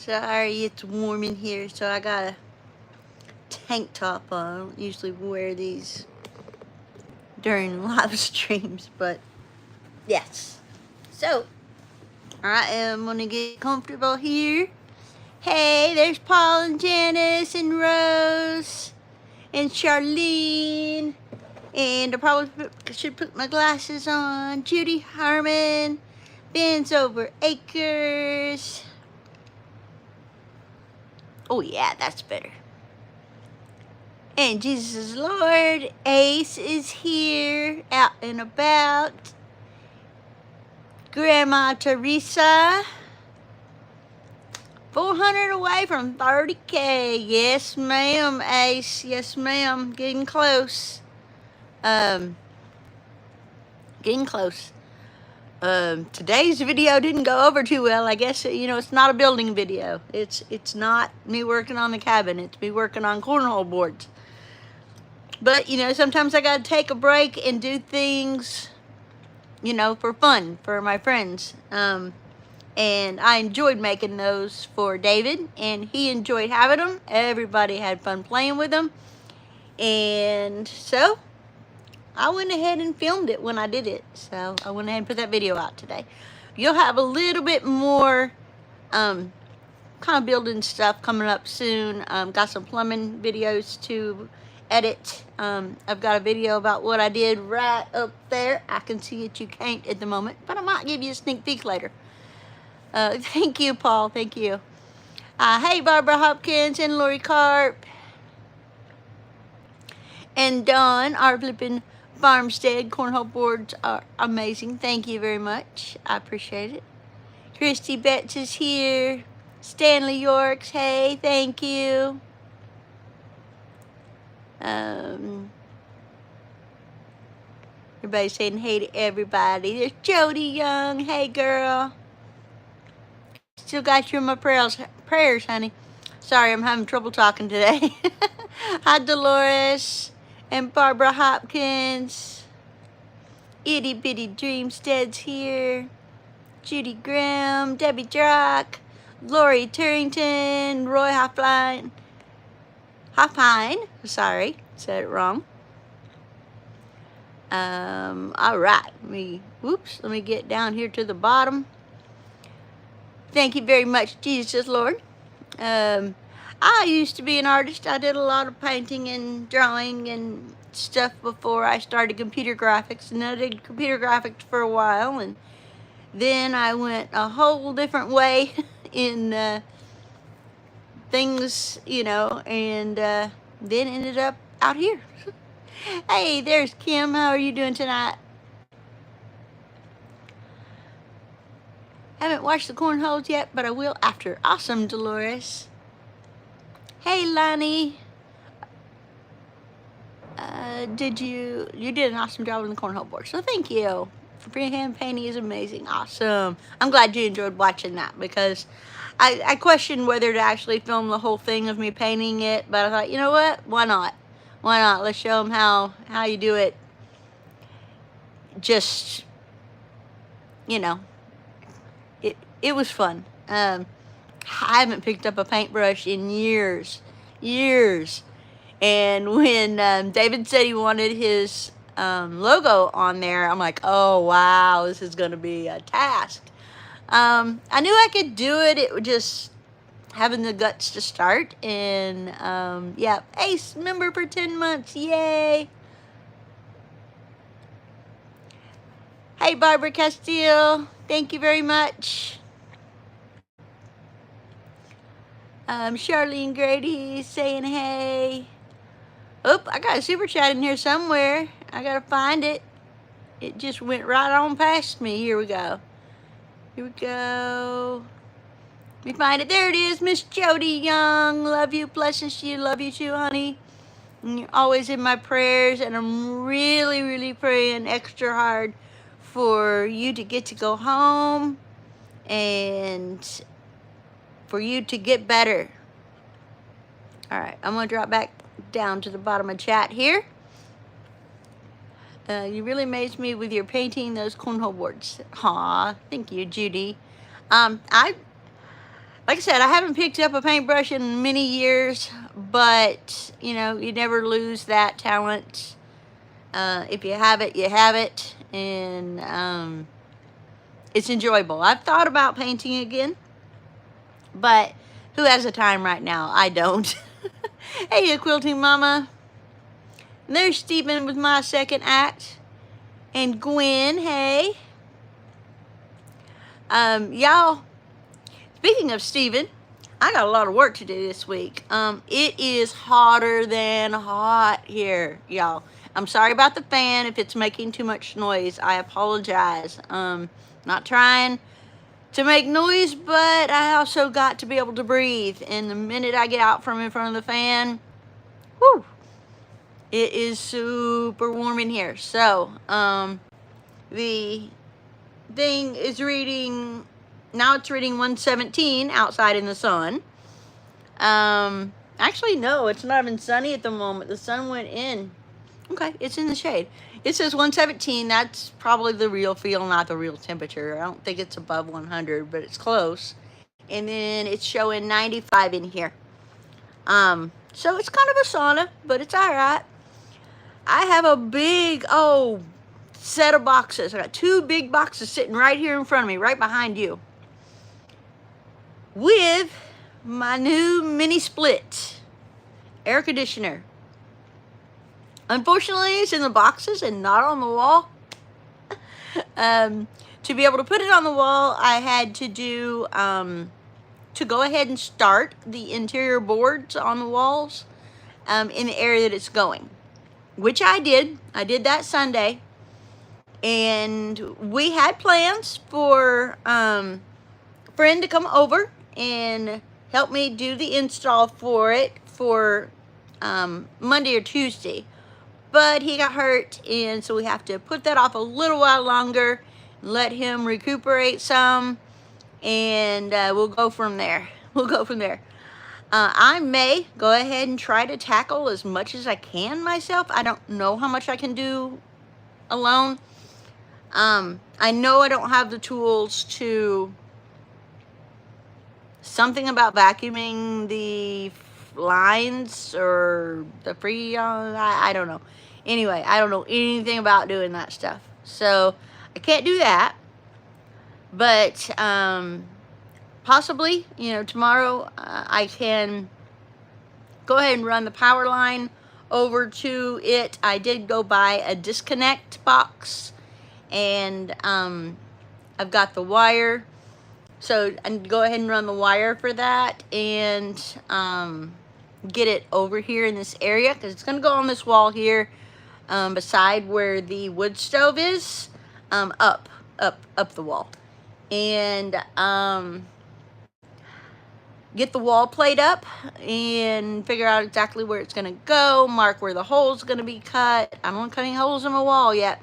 Sorry, it's warm in here, so I got a tank top on. I don't usually wear these during live streams, but yes. So, I am gonna get comfortable here. Hey, there's Paul and Janice and Rose and Charlene. And I probably should put my glasses on. Judy Harmon, Ben's Over Acres. Oh yeah, that's better. And Jesus is Lord. Ace is here, out and about. Grandma Teresa. 400 away from 30K. Yes, ma'am, Ace. Yes, ma'am. Getting close. Getting close. Today's video didn't go over too well. I guess, it's not a building video. It's not me working on the cabin. It's me working on cornhole boards. But, sometimes I got to take a break and do things, for fun, for my friends. And I enjoyed making those for David, and he enjoyed having them. Everybody had fun playing with them. And so I went ahead and filmed it when I did it. So I went ahead and put that video out today. You'll have a little bit more kind of building stuff coming up soon. Got some plumbing videos to edit. I've got a video about what I did right up there. I can see it, you can't at the moment, but I might give you a sneak peek later. Thank you, Paul. Thank you. Hey, Barbara Hopkins and Lori Carp. And Dawn, our flipping Farmstead cornhole boards are amazing. Thank you very much. I appreciate it. Christy Betts is here. Stanley Yorks, hey, thank you. Everybody's saying hey to everybody. There's Jody Young. Hey, girl. Still got you in my prayers, honey. Sorry, I'm having trouble talking today. Hi, Dolores and Barbara Hopkins. Itty Bitty Dreamstead's here. Judy Graham, Debbie Drock, Lori Turrington, Roy Hoffline. Sorry, said it wrong. All right, let me get down here to the bottom. Thank you very much, Jesus Lord. I used to be an artist. I did a lot of painting and drawing and stuff before I started computer graphics, and I did computer graphics for a while, and then I went a whole different way in things, and then ended up out here. Hey, there's Kim. How are you doing tonight? Haven't watched the cornholes yet, but I will after. Awesome, Dolores. Hey, Lonnie. You did an awesome job on the cornhole board, so thank you. Freehand painting is amazing. Awesome. I'm glad you enjoyed watching that, because I questioned whether to actually film the whole thing of me painting it, but I thought, you know what? Why not? Why not? Let's show them how you do it. Just, it was fun. I haven't picked up a paintbrush in years. And when David said he wanted his logo on there, I'm like, oh wow, this is gonna be a task. I knew I could do it. It was just having the guts to start. And yeah, Ace member for 10 months, yay. Hey, Barbara Castile, thank you very much. Charlene Grady saying hey. Oop, I got a super chat in here somewhere. I gotta find it. It just went right on past me. Here we go. Let me find it. There it is. Miss Jody Young. Love you. Blessings to you. Love you too, honey. And you're always in my prayers, and I'm really, really praying extra hard for you to get to go home and for you to get better. All right, I'm gonna drop back down to the bottom of chat here. You really amazed me with your painting those cornhole boards. Aw, thank you, Judy. I Like I said, I haven't picked up a paintbrush in many years, but, you know, you never lose that talent. If you have it, you have it, and it's enjoyable. I've thought about painting again, but who has the time right now? I don't. Hey, you quilting mama. And there's Stephen with my second act. And Gwen, hey. Y'all, speaking of Stephen, I got a lot of work to do this week. It is hotter than hot here, y'all. I'm sorry about the fan if it's making too much noise. I apologize. Not trying to make noise, but I also got to be able to breathe. And the minute I get out from in front of the fan, whew, it is super warm in here. So, the thing is reading, now it's reading 117 outside in the sun. Actually, no, it's not even sunny at the moment. The sun went in. Okay, it's in the shade. It says 117. That's probably the real feel, not the real temperature. I don't think it's above 100, but it's close. And then it's showing 95 in here. So it's kind of a sauna, but it's all right. I have a big, set of boxes. I got 2 big boxes sitting right here in front of me, right behind you, with my new mini split air conditioner. Unfortunately, it's in the boxes and not on the wall. To be able to put it on the wall, I had to do, to go ahead and start the interior boards on the walls in the area that it's going, which I did. I did that Sunday. And we had plans for a friend to come over and help me do the install for it for Monday or Tuesday. But he got hurt, and so we have to put that off a little while longer, let him recuperate some, and we'll go from there. We'll go from there. I may go ahead and try to tackle as much as I can myself. I don't know how much I can do alone. I know I don't have the tools to, something about vacuuming the lines or the freon, I don't know. Anyway, I don't know anything about doing that stuff. So I can't do that. But possibly, you know, tomorrow I can go ahead and run the power line over to it. I did go buy a disconnect box, and I've got the wire. So I can go ahead and run the wire for that and get it over here in this area, because it's going to go on this wall here beside where the wood stove is, up the wall. And get the wall plate up and figure out exactly where it's going to go, mark where the hole's going to be cut. I don't want cutting holes in my wall yet.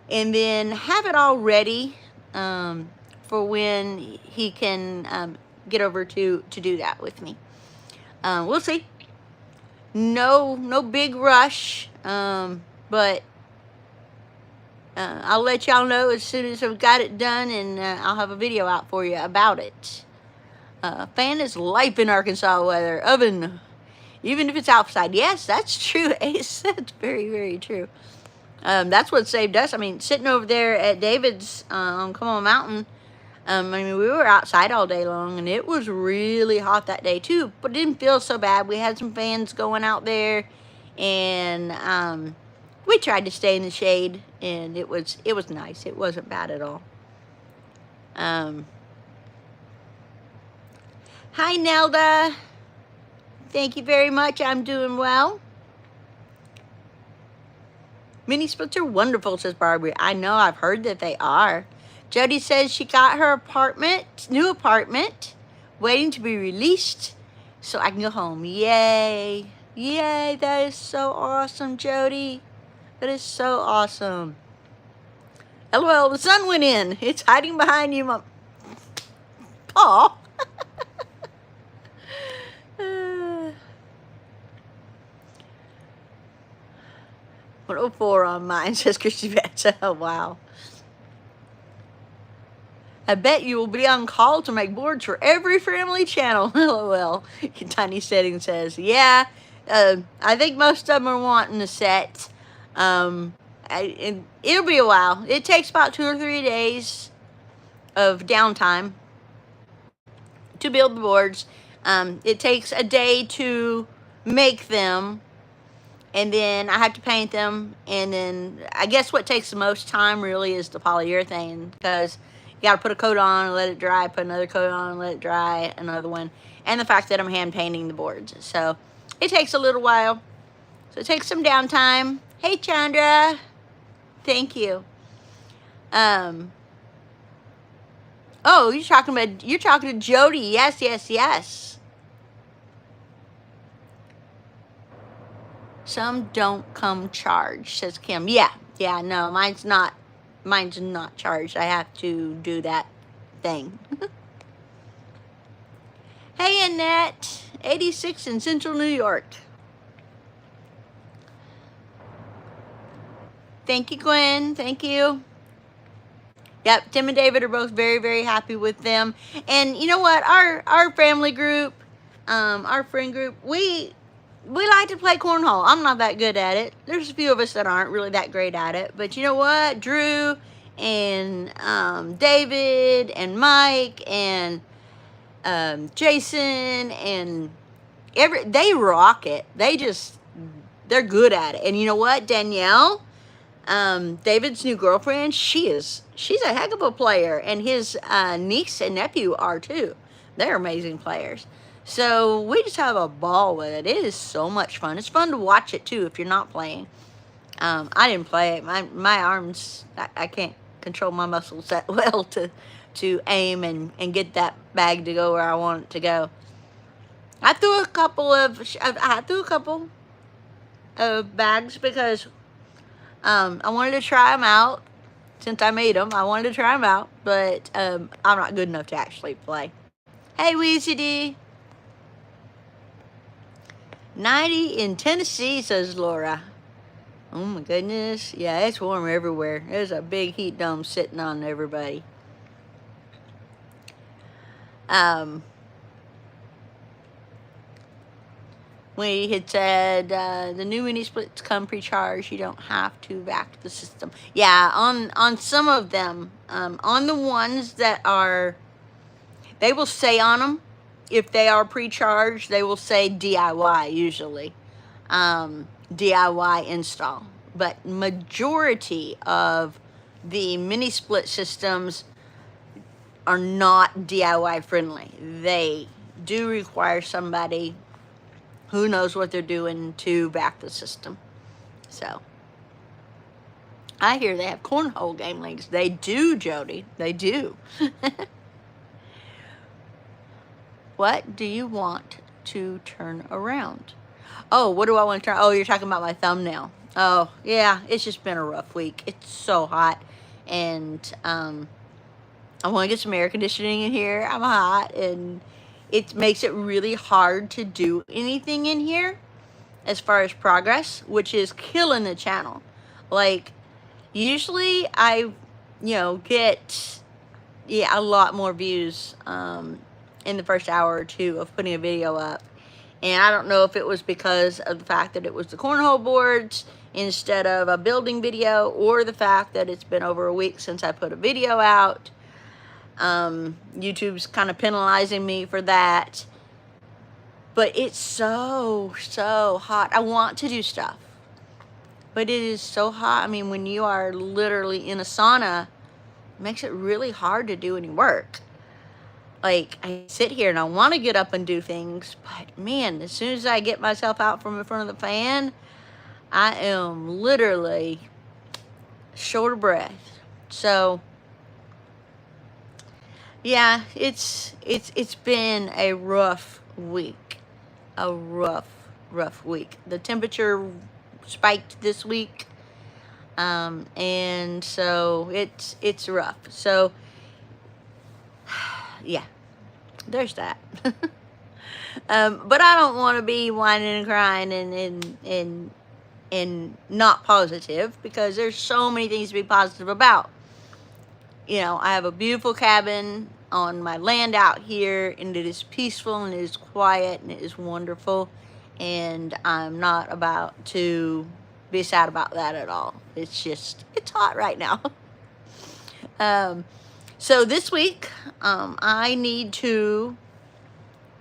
And then have it all ready for when he can get over to do that with me. We'll see. No big rush, but I'll let y'all know as soon as I've got it done, and I'll have a video out for you about it. Fan is life in Arkansas weather. Oven, even if it's outside. Yes, that's true, Ace. That's very, very true. That's what saved us. I mean, sitting over there at David's on Come On Mountain, I mean, we were outside all day long, and it was really hot that day too, but it didn't feel so bad. We had some fans going out there, and we tried to stay in the shade, and it was nice. It wasn't bad at all. Hi, Nelda. Thank you very much. I'm doing well. Mini splits are wonderful, says Barbara. I know, I've heard that they are. Jody says she got her new apartment, waiting to be released so I can go home. Yay. Yay, that is so awesome, Jody. That is so awesome. LOL, the sun went in. It's hiding behind you, Mom. Paul. 104 on mine, says Christy Betts. Oh, wow. I bet you will be on call to make boards for every family channel. LOL. Tiny Setting says, yeah, I think most of them are wanting a set. It'll be a while. It takes about 2 or 3 days of downtime to build the boards. It takes a day to make them, and then I have to paint them, and then I guess what takes the most time really is the polyurethane, because you got to put a coat on and let it dry, put another coat on and let it dry, another one, and the fact that I'm hand painting the boards. So it takes a little while. So it takes some downtime. Hey, Chandra. Thank you. Oh, you're talking to Jody. Yes, yes, yes. Some don't come charged, says Kim. Yeah, no, mine's not charged. I have to do that thing. Hey, Annette, 86 in Central New York. Thank you, Gwen. Thank you. Yep, Tim and David are both very, very happy with them. And you know what? Our family group, our friend group, we like to play cornhole. I'm not that good at it. There's a few of us that aren't really that great at it. But you know what? Drew and David and Mike and Jason and they rock it. They're good at it. And you know what? Danielle, David's new girlfriend, she's a heck of a player. And his niece and nephew are too. They're amazing players. So we just have a ball with it. It is so much fun. It's fun to watch it too if you're not playing. I didn't play it. My arms, I can't control my muscles that well to aim and get that bag to go where I want it to go. I threw a couple of bags because I wanted to try them out. Since I made them, I wanted to try them out, but I'm not good enough to actually play. Hey, Weezy D. 90 in Tennessee, says Laura. Oh my goodness. Yeah, it's warm everywhere. There's a big heat dome sitting on everybody. We had said the new mini splits come pre-charged. You don't have to back the system. Yeah, on some of them, on the ones that are, they will say on them, if they are pre-charged, they will say DIY usually. DIY install. But majority of the mini split systems are not DIY friendly. They do require somebody who knows what they're doing to back the system. So I hear they have cornhole game links. They do, Jody. They do. What do you want to turn around? Oh, what do I want to turn? Oh, you're talking about my thumbnail. Oh, yeah, it's just been a rough week. It's so hot. And I want to get some air conditioning in here. I'm hot, and it makes it really hard to do anything in here as far as progress, which is killing the channel. Like, usually I, get, a lot more views in the first hour or two of putting a video up. And I don't know if it was because of the fact that it was the cornhole boards instead of a building video, or the fact that it's been over a week since I put a video out. YouTube's kind of penalizing me for that. But it's so hot. I want to do stuff, but it is so hot. I mean, when you are literally in a sauna, it makes it really hard to do any work. Like, I sit here and I want to get up and do things, but man, as soon as I get myself out from in front of the fan, I am literally short of breath. So yeah, it's been a rough week. A rough week. The temperature spiked this week. And so it's rough. So yeah, there's that. But I don't want to be whining and crying and not positive, because there's so many things to be positive about. you know, I have a beautiful cabin on my land out here, and it is peaceful and it is quiet and it is wonderful, and I'm not about to be sad about that at all. It's just, it's hot right now. So this week, I need to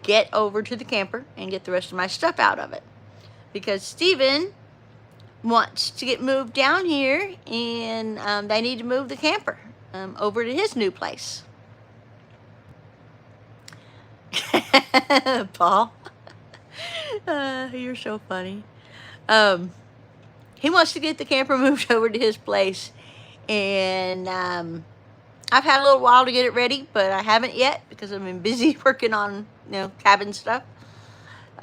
get over to the camper and get the rest of my stuff out of it, because Steven wants to get moved down here, and they need to move the camper over to his new place. Paul, you're so funny. He wants to get the camper moved over to his place, and I've had a little while to get it ready, but I haven't yet because I've been busy working on, you know, cabin stuff.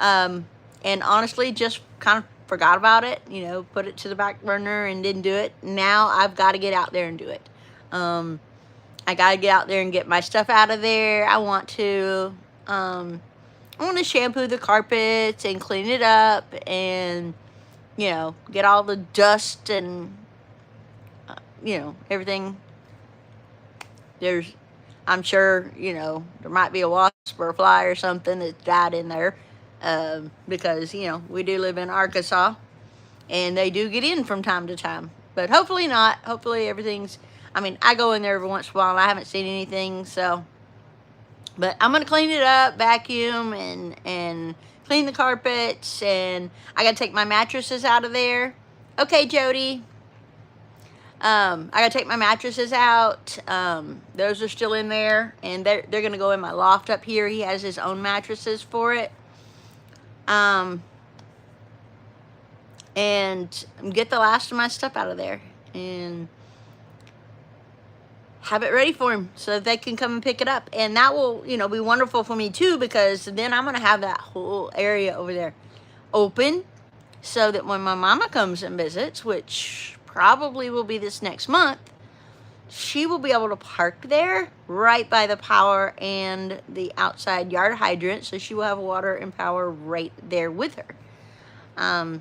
And honestly, just kind of forgot about it, you know, put it to the back burner and didn't do it. Now I've got to get out there and do it. I got to get out there and get my stuff out of there. I want to shampoo the carpets and clean it up and, you know, get all the dust and, you know, everything. I'm sure, you know, there might be a wasp or a fly or something that died in there, because, you know, we do live in Arkansas, and they do get in from time to time. But hopefully not. Hopefully everything's, I mean, I go in there every once in a while, and I haven't seen anything, so. But I'm going to clean it up, vacuum, and clean the carpets, and I got to take my mattresses out of there. Okay, Jody. I gotta take my mattresses out. Those are still in there, and they're gonna go in my loft up here. He has his own mattresses for it. And get the last of my stuff out of there and have it ready for him so that they can come and pick it up. And that will, you know, be wonderful for me too, because then I'm gonna have that whole area over there open so that when my mama comes and visits, which probably will be this next month, she will be able to park there right by the power and the outside yard hydrant, so she will have water and power right there with her.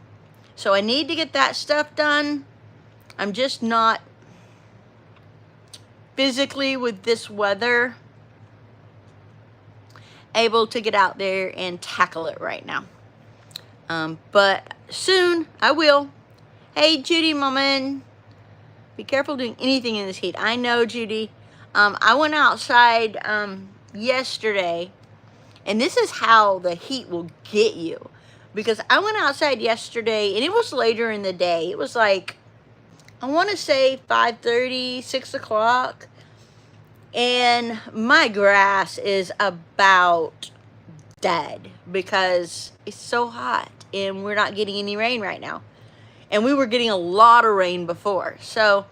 So I need to get that stuff done. I'm just not physically, with this weather, able to get out there and tackle it right now. But soon I will. Hey, Judy, Mama, be careful doing anything in this heat. I know, Judy. I went outside yesterday, and this is how the heat will get you. Because I went outside yesterday, and it was later in the day. It was like, I want to say 5:30, 6 o'clock. And my grass is about dead because it's so hot, and we're not getting any rain right now. And we were getting a lot of rain before. So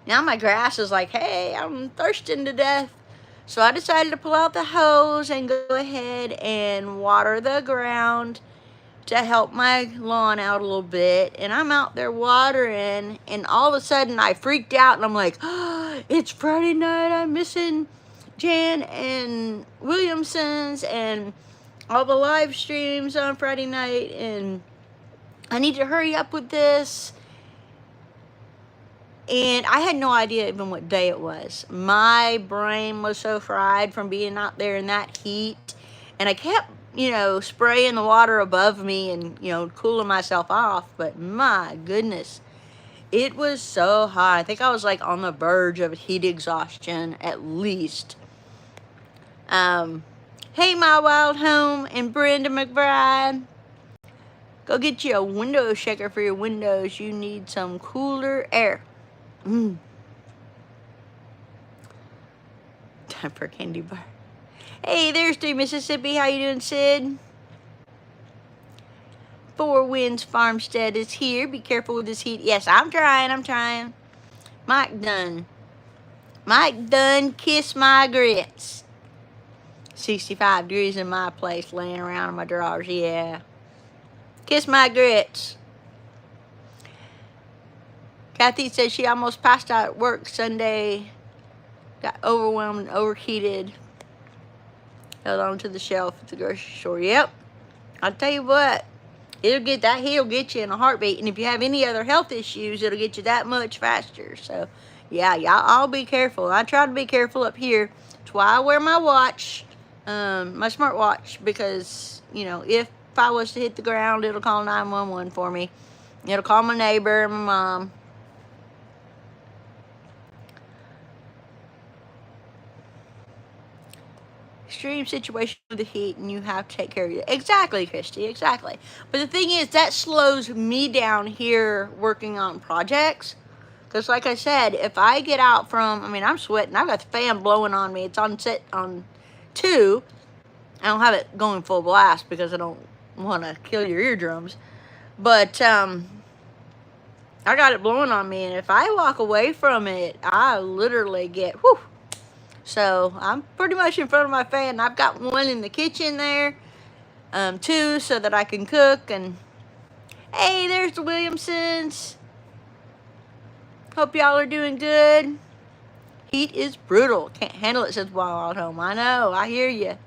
now my grass is like, hey, I'm thirsting to death. So I decided to pull out the hose and go ahead and water the ground to help my lawn out a little bit. And I'm out there watering, and all of a sudden I freaked out, and I'm like, oh, it's Friday night. I'm missing Jan and Williamson's and all the live streams on Friday night, and I need to hurry up with this. And I had no idea even what day it was. My brain was so fried from being out there in that heat. And I kept, you know, spraying the water above me and, you know, cooling myself off. But my goodness, it was so hot. I think I was like on the verge of heat exhaustion at least. Hey, My Wild Home and Brenda McBride. Go get you a window shaker for your windows. You need some cooler air. Time for a candy bar. Hey, there's 3 Mississippi. How you doing, Sid? 4 Winds Farmstead is here. Be careful with this heat. Yes, I'm trying. Mike Dunn, kiss my grits. 65 degrees in my place, laying around in my drawers. Yeah. Kiss my grits. Kathy says she almost passed out at work Sunday. Got overwhelmed and overheated. Held on to the shelf at the grocery store. Yep. I'll tell you what. That heat'll get you in a heartbeat. And if you have any other health issues, it'll get you that much faster. So Yeah, y'all all be careful. I try to be careful up here. That's why I wear my watch, my smartwatch, because, you know, if I was to hit the ground, it'll call 911 for me. It'll call my neighbor and my mom. Extreme situation with the heat, and you have to take care of it. Exactly, Christy, exactly. But the thing is, that slows me down here working on projects. Because like I said, if I get out from, I mean, I'm sweating. I've got the fan blowing on me. It's on set on 2. I don't have it going full blast because I don't want to kill your eardrums. But I got it blowing on me, and if I walk away from it, I literally get, whew. So I'm pretty much in front of my fan. I've got one in the kitchen there, 2 so that I can cook. And hey, there's the Williamsons. Hope y'all are doing good. Heat is brutal. Can't handle it, says Wild Home. I know. I hear you.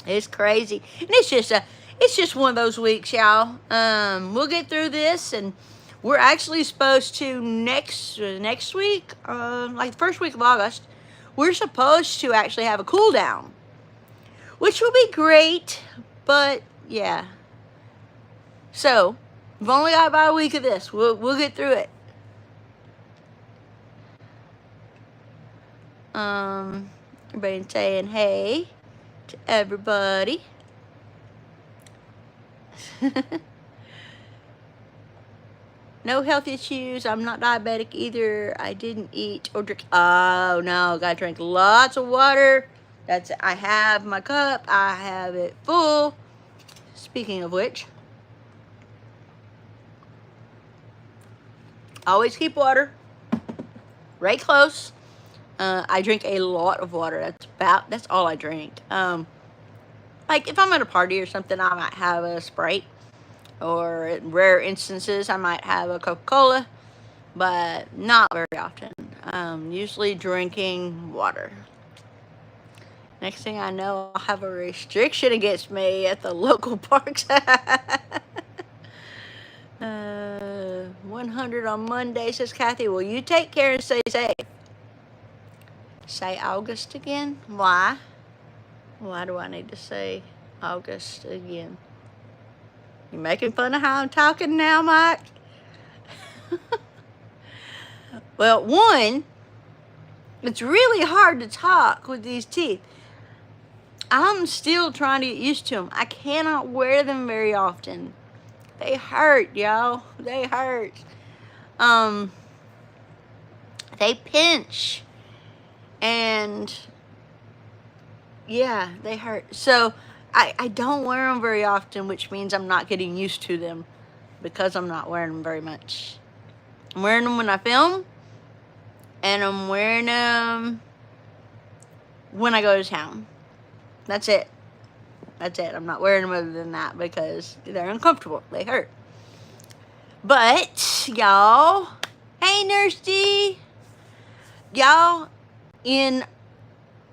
It's crazy. And it's just one of those weeks, y'all. We'll get through this, and we're actually supposed to next week, like the first week of August, we're supposed to actually have a cool down, which will be great. But yeah. So we've only got about a week of this. We'll get through it. Everybody saying hey to everybody. No health issues. I'm not diabetic either. I didn't eat or drink. Oh no, gotta drink lots of water. That's it. I have my cup. I have it full. Speaking of which, always keep water right close. I drink a lot of water. That's all I drink. Like if I'm at a party or something, I might have a Sprite, or in rare instances, I might have a Coca-Cola, but not very often. Usually drinking water. Next thing I know, I'll have a restriction against me at the local parks. 100 on Monday, says Kathy. Well, you take care and stay safe. Say August again? Why? Why do I need to say August again? You making fun of how I'm talking now, Mike? Well, one, it's really hard to talk with these teeth. I'm still trying to get used to them. I cannot wear them very often. They hurt, y'all. They hurt. They pinch. And yeah, they hurt. So I don't wear them very often, which means I'm not getting used to them because I'm not wearing them very much. I'm wearing them when I film, and I'm wearing them when I go to town. That's it. That's it. I'm not wearing them other than that because they're uncomfortable. They hurt. But, y'all, hey, Nurse D, y'all, in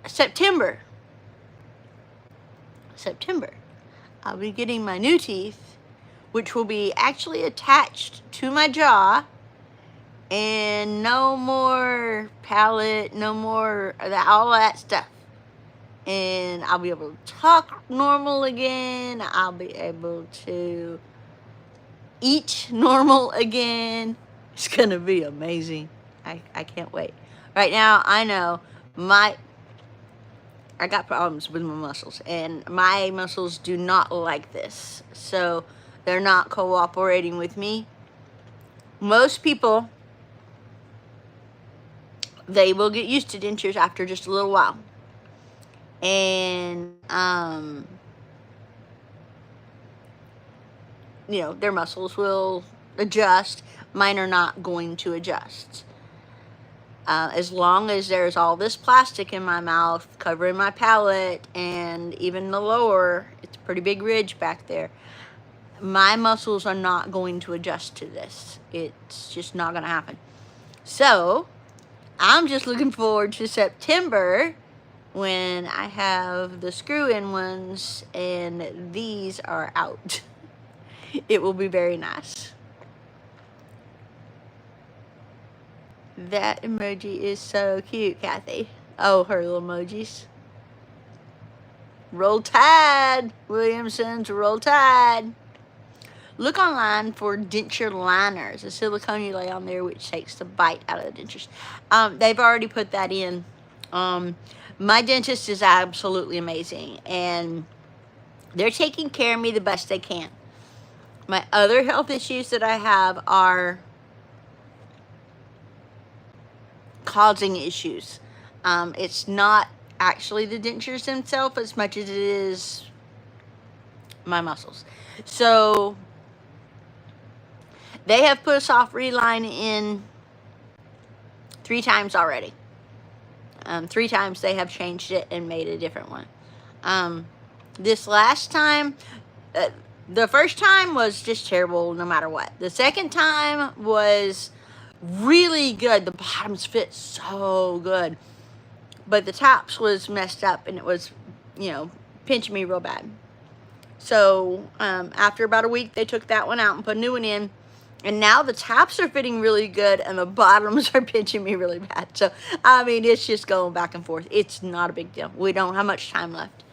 September, I'll be getting my new teeth, which will be actually attached to my jaw, and no more palate, no more all that stuff. And I'll be able to talk normal again. I'll be able to eat normal again. It's gonna be amazing. I can't wait. Right now, I know I got problems with my muscles, and my muscles do not like this. So they're not cooperating with me. Most people, they will get used to dentures after just a little while. And, you know, their muscles will adjust. Mine are not going to adjust. As long as there's all this plastic in my mouth covering my palate, and even the lower, it's a pretty big ridge back there, my muscles are not going to adjust to this. It's just not going to happen. So I'm just looking forward to September when I have the screw-in ones and these are out. It will be very nice. That emoji is so cute, Kathy. Oh, her little emojis. Roll Tide, Williamson's Roll Tide. Look online for denture liners, a silicone you lay on there which takes the bite out of the dentures. They've already put that in. My dentist is absolutely amazing, and they're taking care of me the best they can. My other health issues that I have are causing issues. It's not actually the dentures themselves as much as it is my muscles. So they have put a soft reline in 3 times already. 3 times they have changed it and made a different one. This last time, the first time was just terrible no matter what. The second time was really good. The bottoms fit so good. But the tops was messed up and it was, you know, pinching me real bad. So after about a week, they took that one out and put a new one in. And now the tops are fitting really good and the bottoms are pinching me really bad. So, I mean, it's just going back and forth. It's not a big deal. We don't have much time left.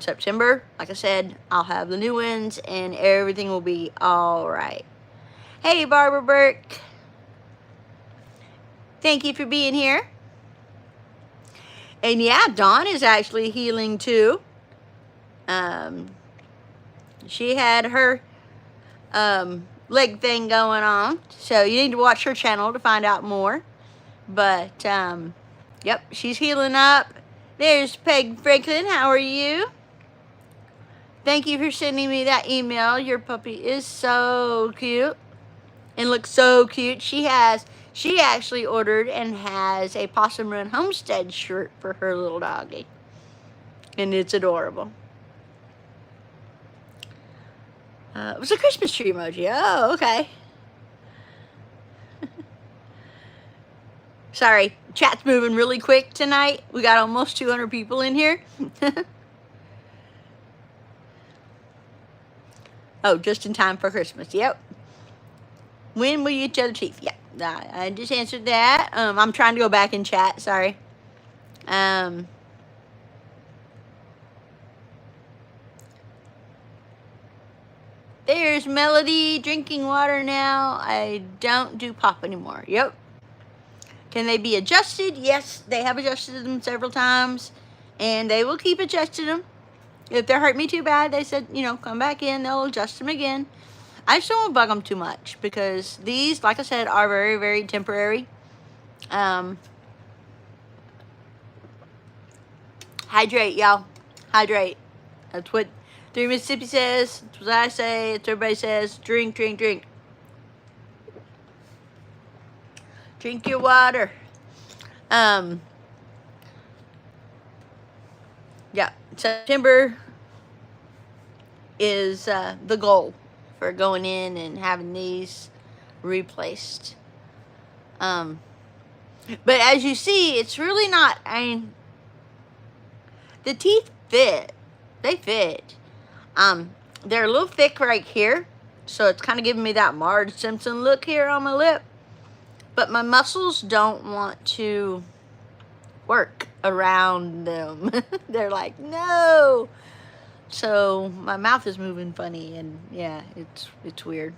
September, like I said, I'll have the new ones and everything will be all right. Hey, Barbara Burke. Thank you for being here. And yeah, Dawn is actually healing too. She had her leg thing going on, so you need to watch her channel to find out more. But yep, she's healing up. There's Peg Franklin. How are you? Thank you for sending me that email. Your puppy is so cute and looks so cute. She actually ordered and has a Possum Run Homestead shirt for her little doggy, and it's adorable. It was a Christmas tree emoji. Oh, okay. Sorry, chat's moving really quick tonight. We got almost 200 people in here. Oh, just in time for Christmas. Yep. When will you eat other teeth? Yeah, I just answered that. I'm trying to go back in chat. Sorry. There's Melody drinking water now. I don't do pop anymore. Yep. Can they be adjusted? Yes, they have adjusted them several times, and they will keep adjusting them. If they're hurting me too bad, they said, you know, come back in. They'll adjust them again. I just don't want to bug them too much because these, like I said, are very, very temporary. Hydrate, y'all. Hydrate. That's what 3 Mississippi says. That's what I say. It's what everybody says. Drink, drink, drink. Drink your water. Yeah, September is the goal for going in and having these replaced. But as you see, it's really not, I mean, the teeth fit. They fit. They're a little thick right here, so it's kind of giving me that Marge Simpson look here on my lip. But my muscles don't want to work around them. They're like, no. So my mouth is moving funny, and yeah, it's weird,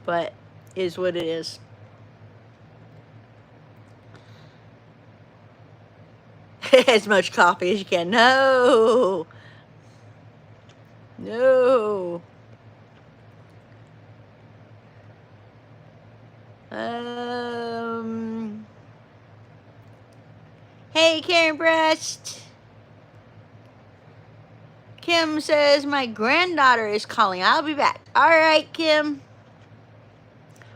but it is what it is. As much coffee as you can. No. No. Hey, Karen Breast. Kim says, my granddaughter is calling. I'll be back. All right, Kim.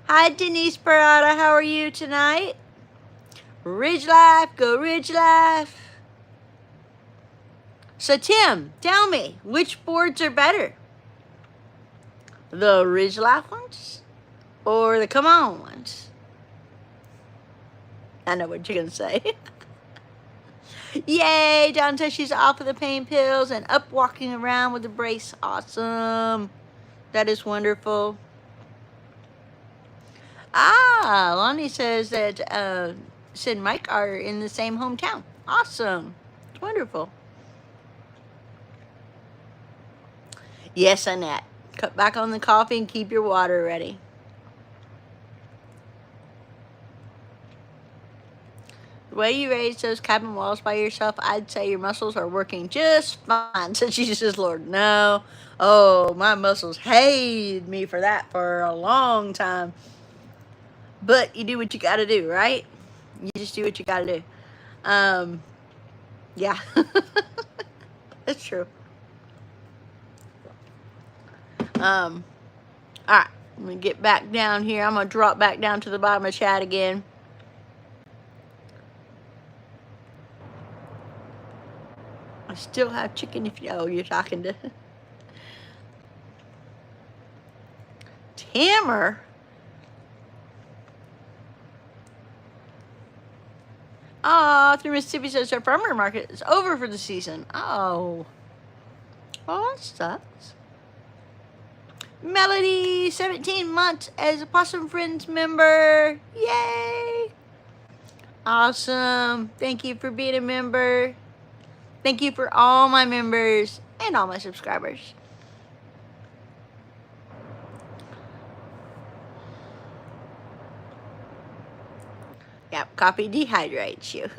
Hi, Denise Parada. How are you tonight? Ridge Life. Go Ridge Life. So, Tim, tell me, which boards are better? The Ridge Life ones or the Come On ones? I know what you're going to say. Yay, Dawn says she's off of the pain pills and up walking around with a brace. Awesome. That is wonderful. Ah, Lonnie says that Sid and Mike are in the same hometown. Awesome. Wonderful. Yes, Annette. Cut back on the coffee and keep your water ready. The way you raise those cabin walls by yourself, I'd say your muscles are working just fine, said Jesus Lord. No. Oh, my muscles hated me for that for a long time. But you do what you gotta do, right? You just do what you gotta do. Yeah. That's true. All right. Let me get back down here. I'm gonna drop back down to the bottom of chat again. I still have chicken if you... Oh, you're talking to... Timmer? Oh, through Mississippi says our farmer market is over for the season. Oh. Oh, that sucks. Melody, 17 months as a Possum Friends member. Yay! Awesome. Thank you for being a member. Thank you for all my members and all my subscribers. Yep, coffee dehydrates you.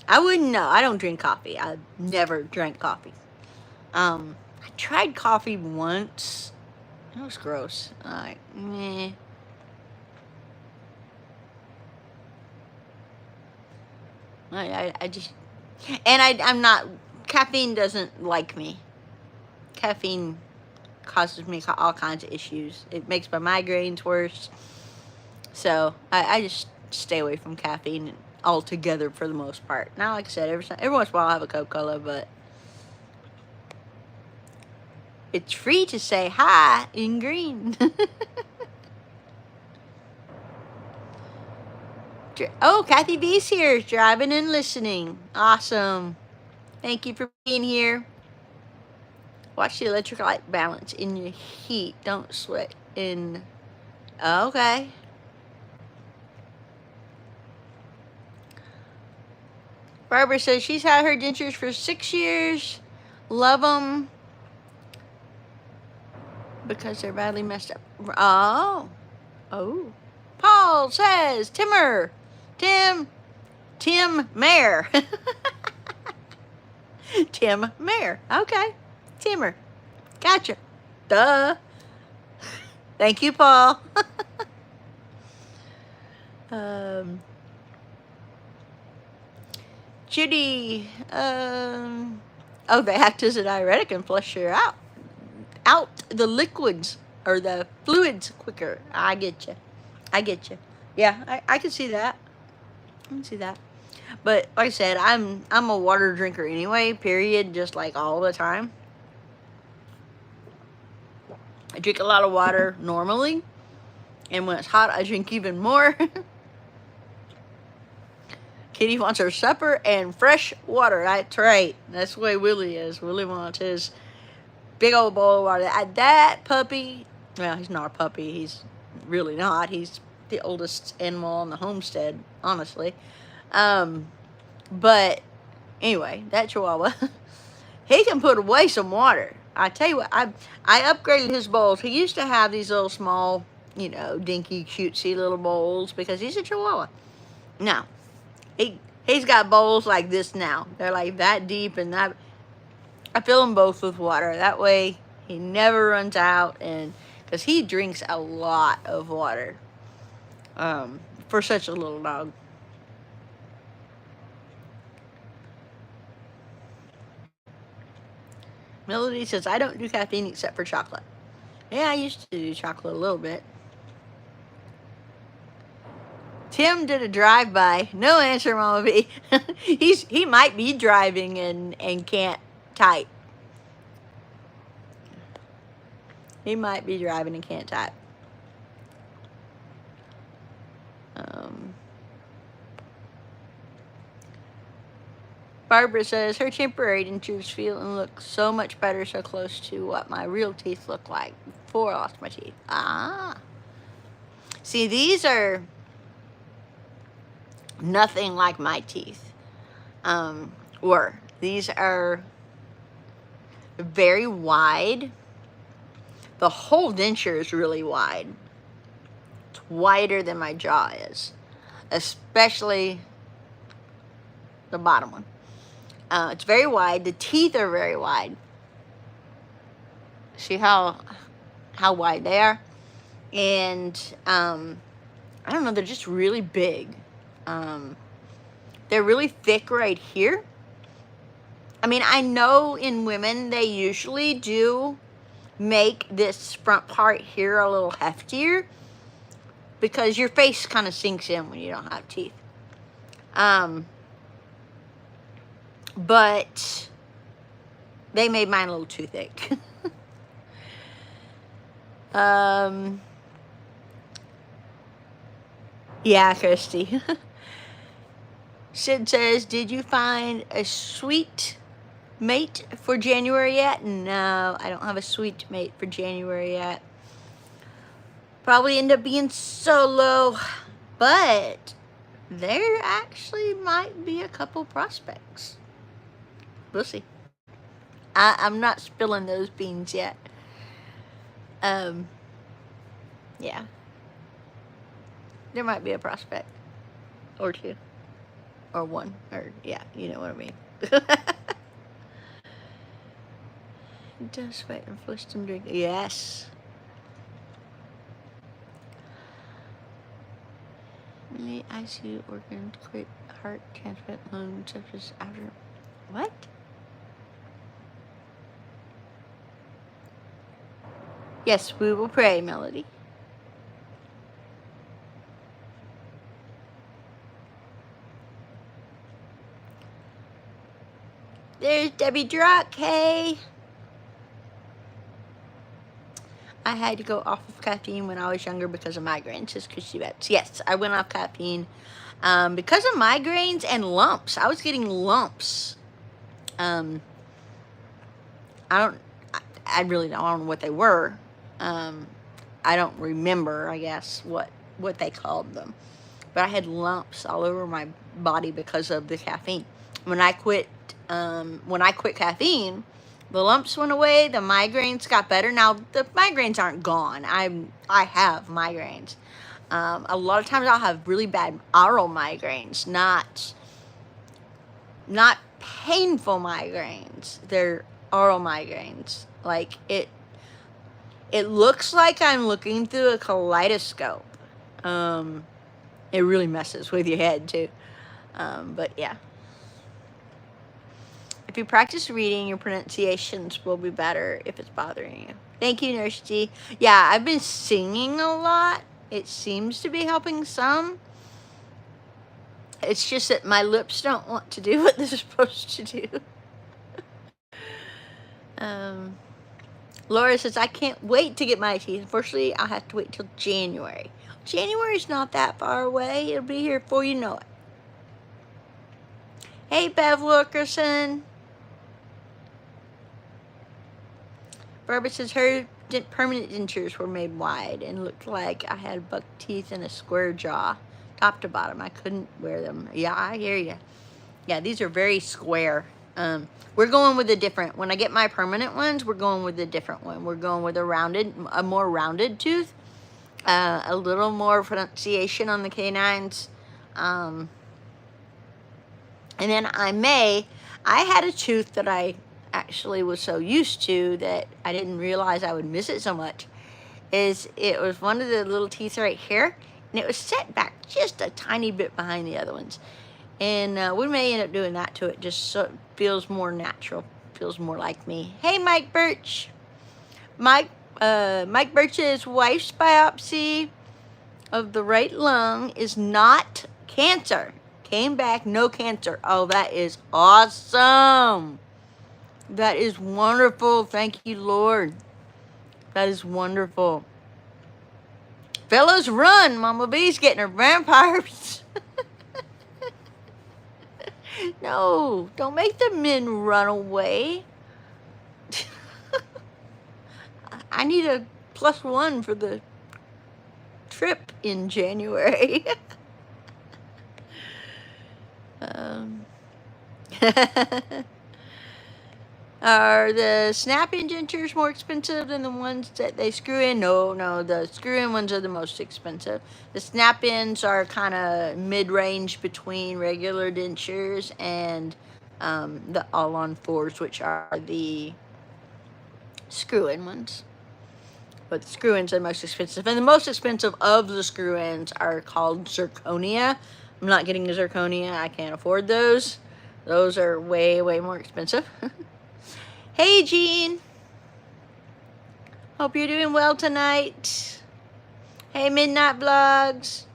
I wouldn't know. I don't drink coffee. I never drank coffee. I tried coffee once. It was gross. Like, meh. I just... And I'm not... Caffeine doesn't like me. Caffeine causes me all kinds of issues. It makes my migraines worse. So I just stay away from caffeine altogether for the most part. Now, like I said, every once in a while I'll have a Coca-Cola, but it's free to say hi in green. Oh, Kathy B's here, driving and listening. Awesome. Thank you for being here. Watch the electric light balance in your heat. Don't sweat in... Okay. Barbara says she's had her dentures for 6 years. Love them. Because they're badly messed up. Oh. Oh. Paul says, Tim Mayer. Tim Mayer. Okay. Timmer. Gotcha. Duh. Thank you, Paul. Judy. Oh, they act as a diuretic and flush her out the liquids or the fluids quicker. I get you. Yeah, I can see that. I can see that. But like I said, I'm a water drinker anyway, period, just like all the time. I drink a lot of water normally, and when it's hot, I drink even more. Kitty wants her supper and fresh water. That's right. That's the way Willie is. Willie wants his big old bowl of water. That puppy, well, he's not a puppy. He's really not. He's the oldest animal on the homestead, honestly. But anyway, that Chihuahua, he can put away some water. I tell you what, I upgraded his bowls. He used to have these little small, you know, dinky, cutesy little bowls because he's a Chihuahua. Now, he's got bowls like this now. They're like that deep, and that I fill them both with water. That way he never runs out, and because he drinks a lot of water for such a little dog. Melody says, I don't do caffeine except for chocolate. Yeah, I used to do chocolate a little bit. Tim did a drive-by. No answer, Mama V. He might be driving and can't type. He might be driving and can't type. Barbara says, her temporary dentures feel and look so much better, so close to what my real teeth look like before I lost my teeth. Ah. See, these are nothing like my teeth were. These are very wide. The whole denture is really wide. It's wider than my jaw is, especially the bottom one. It's very wide. The teeth are very wide. See how wide they are? And I don't know, they're just really big. They're really thick right here. I mean, I know in women they usually do make this front part here a little heftier because your face kind of sinks in when you don't have teeth. But they made mine a little too thick. Yeah, Christy. Sid says, did you find a sweet mate for January yet? No, I don't have a sweet mate for January yet. Probably end up being solo, but there actually might be a couple prospects. We'll see. I'm not spilling those beans yet. Yeah. There might be a prospect. Or two. Or one. Or, yeah, you know what I mean. Does sweat and flush some drink. Yes. ICU organ, quit heart transplant, lung sepsis after. What? Yes, we will pray, Melody. There's Debbie Druck. Hey. I had to go off of caffeine when I was younger because of migraines, just because she bets. Yes, I went off caffeine because of migraines and lumps. I was getting lumps. I really don't know what they were. I don't remember, I guess, what they called them. But I had lumps all over my body because of the caffeine. When I quit caffeine, the lumps went away, the migraines got better. Now, the migraines aren't gone. I have migraines. A lot of times I'll have really bad oral migraines, not painful migraines. They're oral migraines. Like, it looks like I'm looking through a kaleidoscope. It really messes with your head, too. But, yeah. If you practice reading, your pronunciations will be better if it's bothering you. Thank you, Nurse G. Yeah, I've been singing a lot. It seems to be helping some. It's just that my lips don't want to do what they're supposed to do. Laura says, I can't wait to get my teeth. Unfortunately, I'll have to wait till January. January's not that far away. It'll be here before you know it. Hey, Bev Wilkerson. Barbara says her permanent dentures were made wide and looked like I had buck teeth and a square jaw, top to bottom. I couldn't wear them. Yeah, I hear you. Yeah, these are very square. We're going with a different. When I get my permanent ones, we're going with a different one. We're going with a more rounded tooth, a little more pronunciation on the canines. And then I had a tooth that I actually was so used to that I didn't realize I would miss it so much. It was one of the little teeth right here, and it was set back just a tiny bit behind the other ones. And we may end up doing that to it just so it feels more natural, feels more like me. Hey, Mike Birch. Mike Birch's wife's biopsy of the right lung is not cancer. Came back, no cancer. Oh, that is awesome. That is wonderful. Thank you, Lord. That is wonderful. Fellas, run. Mama V's getting her vampires. No, don't make the men run away. I need a +1 for the trip in January. Are the snap-in dentures more expensive than the ones that they screw in? No, the screw-in ones are the most expensive. The snap-ins are kind of mid-range between regular dentures and the all-on-fours, which are the screw-in ones. But the screw-ins are the most expensive. And the most expensive of the screw-ins are called zirconia. I'm not getting a zirconia. I can't afford those. Those are way, way more expensive. Hey, Jean. Hope you're doing well tonight. Hey, Midnight Vlogs.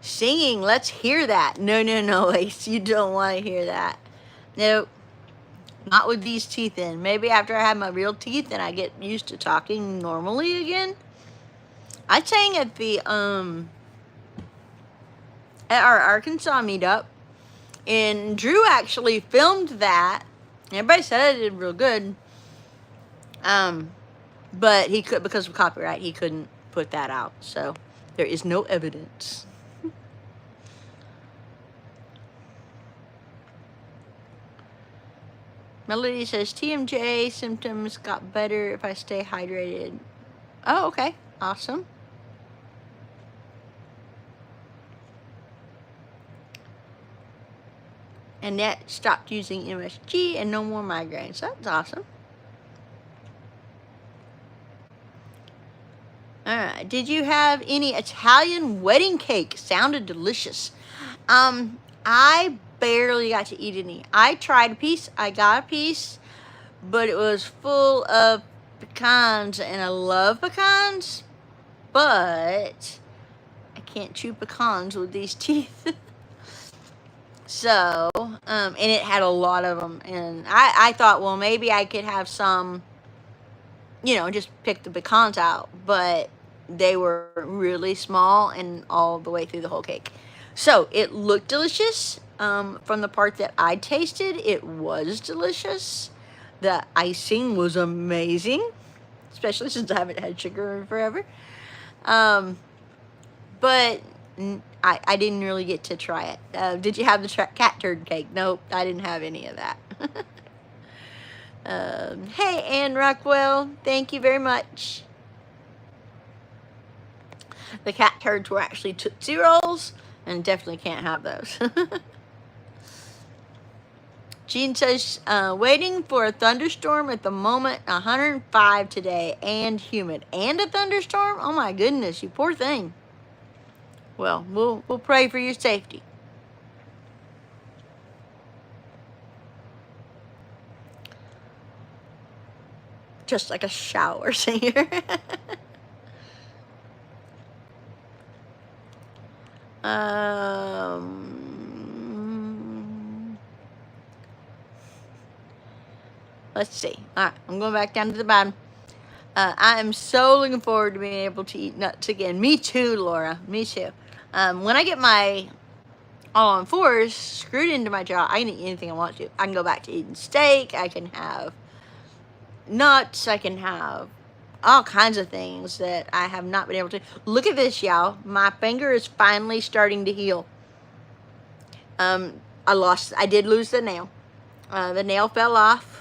Singing, let's hear that. No, Ace, you don't want to hear that. Nope, not with these teeth in. Maybe after I have my real teeth and I get used to talking normally again. I sang at the, at our Arkansas meetup, and Drew actually filmed that. Everybody said I did real good. But he could, because of copyright, he couldn't put that out. So there is no evidence. Melody says, TMJ symptoms got better if I stay hydrated. Oh, okay. Awesome. Annette stopped using MSG and no more migraines. That's awesome. Alright, did you have any Italian wedding cake? Sounded delicious. I barely got to eat any. I tried a piece, I got a piece, but it was full of pecans, and I love pecans, but I can't chew pecans with these teeth. So, and it had a lot of them, and I thought, well, maybe I could have some, you know, just pick the pecans out, but they were really small and all the way through the whole cake. So it looked delicious. From the part that I tasted, it was delicious. The icing was amazing, especially since I haven't had sugar in forever. But I didn't really get to try it. Did you have the cat turd cake? Nope, I didn't have any of that. Hey, Ann Rockwell, thank you very much. The cat turds were actually Tootsie Rolls, and definitely can't have those. Jean says, waiting for a thunderstorm at the moment, 105 today, and humid. And a thunderstorm? Oh my goodness, you poor thing. Well, we'll pray for your safety. Just like a shower singer. Let's see. All right, I'm going back down to the bottom. I am so looking forward to being able to eat nuts again. Me too, Laura. Me too. When I get my all-on-fours screwed into my jaw, I can eat anything I want to. I can go back to eating steak. I can have nuts. I can have all kinds of things that I have not been able to. Look at this, y'all. My finger is finally starting to heal. I did lose the nail. The nail fell off.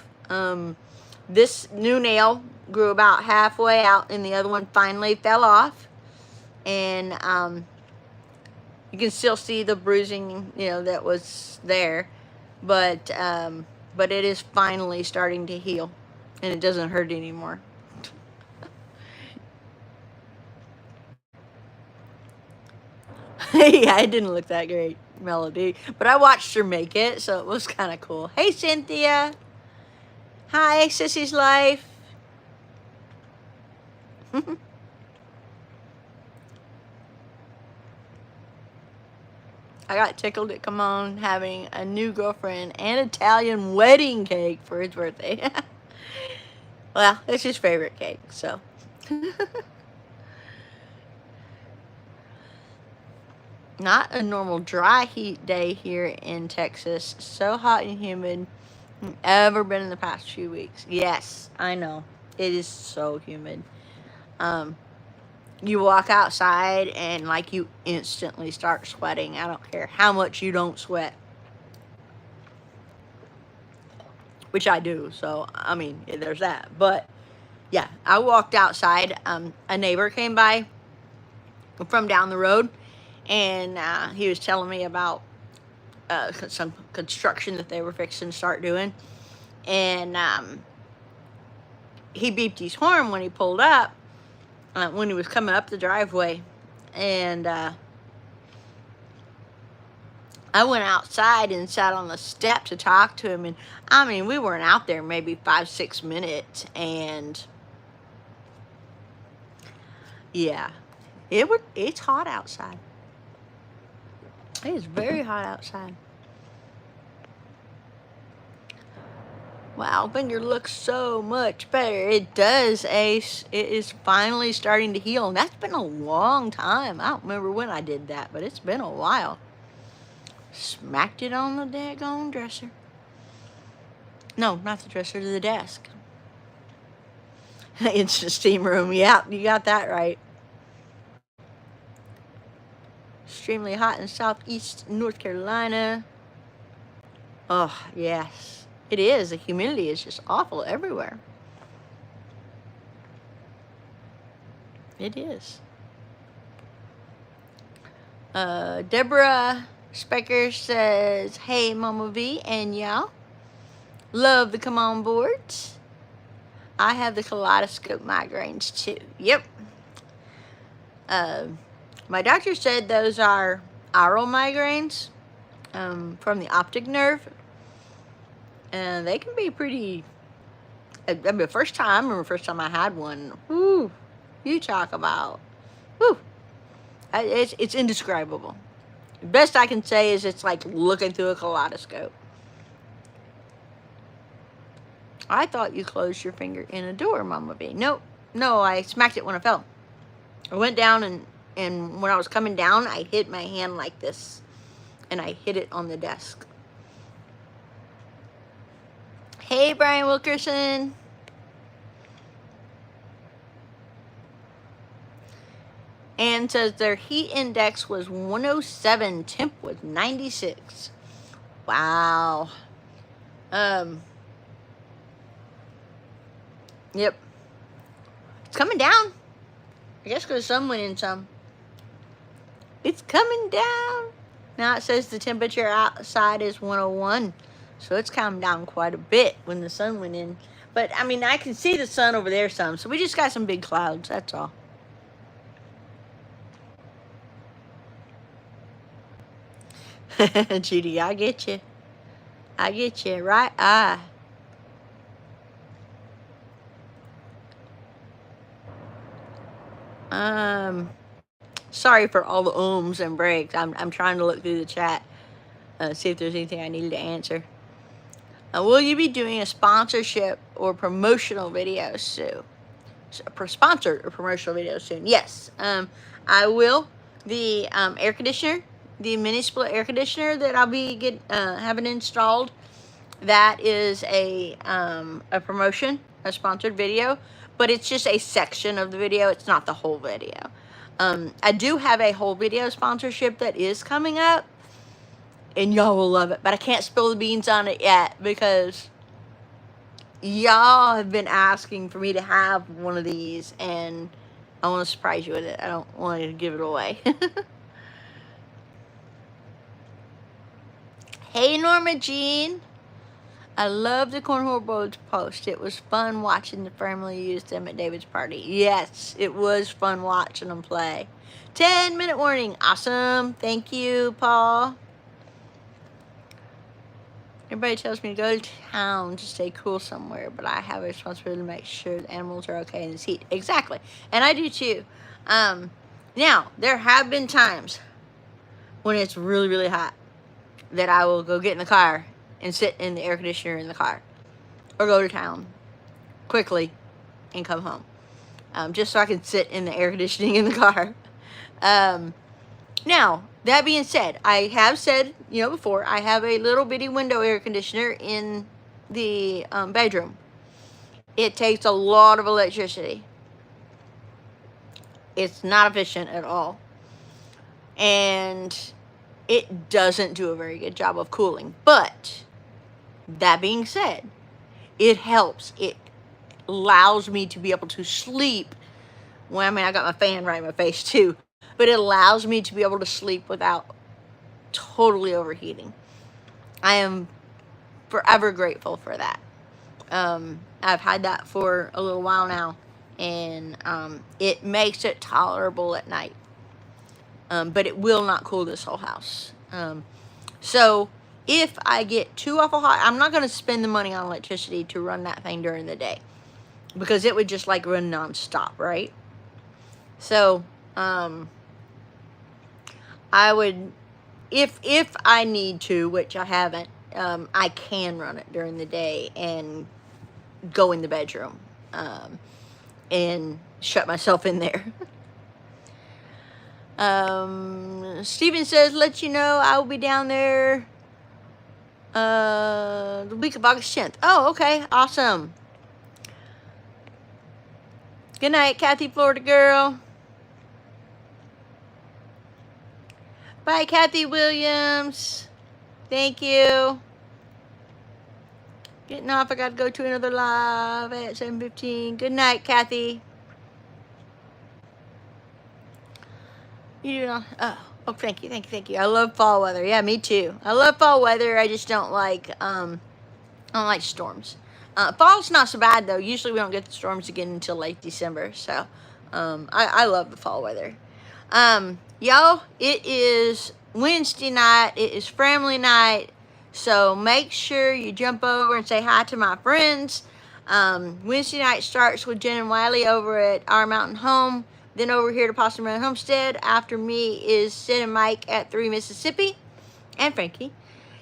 This new nail grew about halfway out, and the other one finally fell off. And you can still see the bruising, you know, that was there. But it is finally starting to heal, and it doesn't hurt anymore. Yeah, it didn't look that great, Melody, but I watched her make it, so it was kind of cool. Hey, Cynthia. Hi, Sissy's Life. I got tickled at Kamon having a new girlfriend and Italian wedding cake for his birthday. Well, it's his favorite cake, so. not a normal dry heat day here in Texas. So hot and humid. Ever been in the past few weeks? Yes, I know. It is so humid. Um, you walk outside and like you instantly start sweating. I don't care how much you don't sweat. Which I do, so I mean, there's that. But yeah, I walked outside. A neighbor came by from down the road, and he was telling me about some construction that they were fixing to start doing. And he beeped his horn when he pulled up, when he was coming up the driveway. And I went outside and sat on the step to talk to him. And I mean, we weren't out there maybe 5-6 minutes. And yeah, it's hot outside. It is very hot outside. Wow, Finger looks so much better. It does, Ace. It is finally starting to heal. And that's been a long time. I don't remember when I did that, but it's been a while. Smacked it on the daggone dresser. No, not the dresser, the desk. It's the steam room. Yeah, you got that right. Extremely hot in southeast North Carolina. Oh, yes. It is. The humidity is just awful everywhere. It is. Deborah Specker says, hey, Mama V and y'all. Love the come on boards. I have the kaleidoscope migraines too. Yep. My doctor said those are aural migraines from the optic nerve. And they can be pretty, I mean, the first time I had one, whoo, you talk about, whoo, it's indescribable. The best I can say is it's like looking through a kaleidoscope. I thought you closed your finger in a door, Mama V. No, I smacked it when I fell. I went down and when I was coming down, I hit my hand like this. And I hit it on the desk. Hey, Brian Wilkerson. And says their heat index was 107, temp was 96. Wow. Yep. It's coming down. I guess because the sun went in some. It's coming down. Now it says the temperature outside is 101. So it's calmed down quite a bit when the sun went in. But, I mean, I can see the sun over there some. So we just got some big clouds. That's all. Judy, I get you. I get you. Right eye. Sorry for all the ums and breaks. I'm trying to look through the chat. See if there's anything I needed to answer. Will you be doing a sponsorship or promotional video soon? Sponsored or promotional video soon? Yes, I will. The air conditioner, the mini split air conditioner that I'll be having installed, that is a promotion, a sponsored video, but it's just a section of the video. It's not the whole video. I do have a whole video sponsorship that is coming up. And y'all will love it. But I can't spill the beans on it yet because y'all have been asking for me to have one of these. And I want to surprise you with it. I don't want to give it away. Hey, Norma Jean. I love the Cornhole Boards post. It was fun watching the family use them at David's party. Yes, it was fun watching them play. 10-minute warning. Awesome. Thank you, Paul. Everybody tells me to go to town to stay cool somewhere, but I have a responsibility to make sure the animals are okay in this heat. Exactly. And I do too. Now, there have been times when it's really, really hot that I will go get in the car and sit in the air conditioner in the car. Or go to town quickly and come home. Just so I can sit in the air conditioning in the car. Now, that being said, I have said, before, I have a little bitty window air conditioner in the bedroom. It takes a lot of electricity. It's not efficient at all. And it doesn't do a very good job of cooling. But that being said, it helps. It allows me to be able to sleep. Well, I mean, I got my fan right in my face too, but it allows me to be able to sleep without totally overheating. I am forever grateful for that. I've had that for a little while now, and it makes it tolerable at night. But it will not cool this whole house. So if I get too awful hot, I'm not going to spend the money on electricity to run that thing during the day, because it would just like run nonstop, right? So I would, if I need to, which I haven't, I can run it during the day and go in the bedroom and shut myself in there. Steven says, let you know I will be down there the week of August 10th. Oh, okay. Awesome. Good night, Kathy, Florida girl. Bye, Kathy Williams. Thank you. Getting off. I got to go to another live at 7:15. Good night, Kathy. You do not. Oh, thank you. I love fall weather. Yeah, me too. I love fall weather. I just don't like storms. Fall's not so bad though. Usually we don't get the storms again until late December. So, I love the fall weather. Y'all, it is Wednesday night. It is family night. So make sure you jump over and say hi to my friends. Wednesday night starts with Jen and Wiley over at Our Mountain Home. Then over here to Possum Run Homestead. After me is Sid and Mike at 3 Mississippi. And Frankie.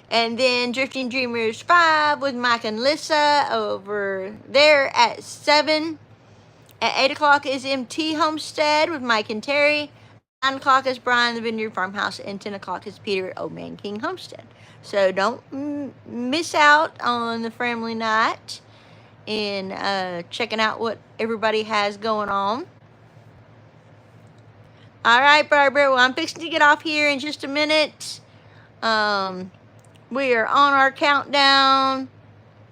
And then Drifting Dreamers 5 with Mike and Lissa over there at 7. At 8 o'clock is MT Homestead with Mike and Terry. 9 o'clock is Brian the Vineyard Farmhouse. And 10 o'clock is Peter at Old Man King Homestead. So don't miss out on the family night and checking out what everybody has going on. All right, Barbara. Well, I'm fixing to get off here in just a minute. We are on our countdown.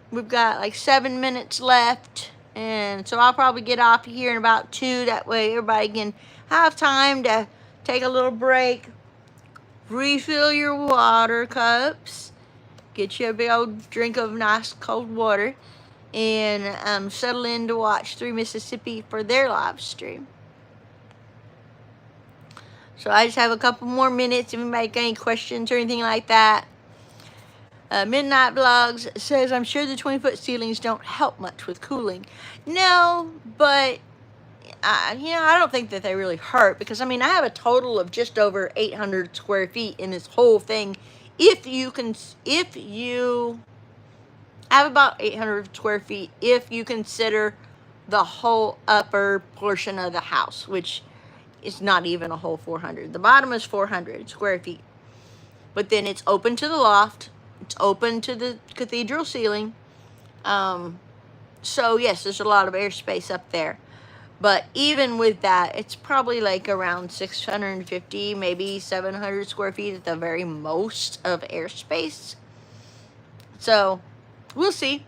We've got like 7 minutes left. And so I'll probably get off here in about 2. That way everybody can have time to take a little break. Refill your water cups. Get you a big old drink of nice cold water. And settle in to watch 3 Mississippi for their live stream. So I just have a couple more minutes if anybody got any questions or anything like that. Midnight Vlogs says, I'm sure the 20-foot ceilings don't help much with cooling. No, but I don't think that they really hurt, because I mean I have a total of just over 800 square feet in this whole thing. If you have about 800 square feet, if you consider the whole upper portion of the house, which is not even a whole 400. The bottom is 400 square feet. But then it's open to the loft. It's open to the cathedral ceiling. So yes, there's a lot of airspace up there. But even with that, it's probably like around 650, maybe 700 square feet at the very most of airspace. So we'll see.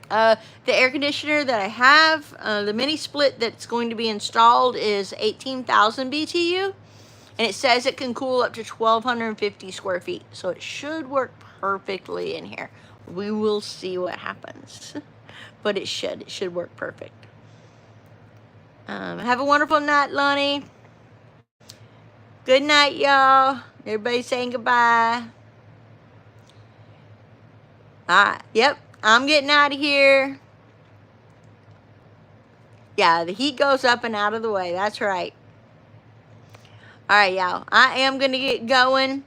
The air conditioner that I have, the mini split that's going to be installed is 18,000 BTU. And it says it can cool up to 1,250 square feet. So it should work perfectly in here. We will see what happens. But it should. It should work perfect. Have a wonderful night, Lonnie. Good night, y'all. Everybody saying goodbye. Alright, yep. I'm getting out of here. Yeah, the heat goes up and out of the way. That's right. All right, y'all. I am going to get going.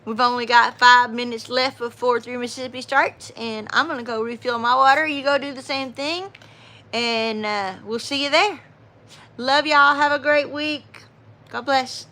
We've only got 5 minutes left before 3 Mississippi starts. And I'm going to go refill my water. You go do the same thing. And we'll see you there. Love y'all. Have a great week. God bless.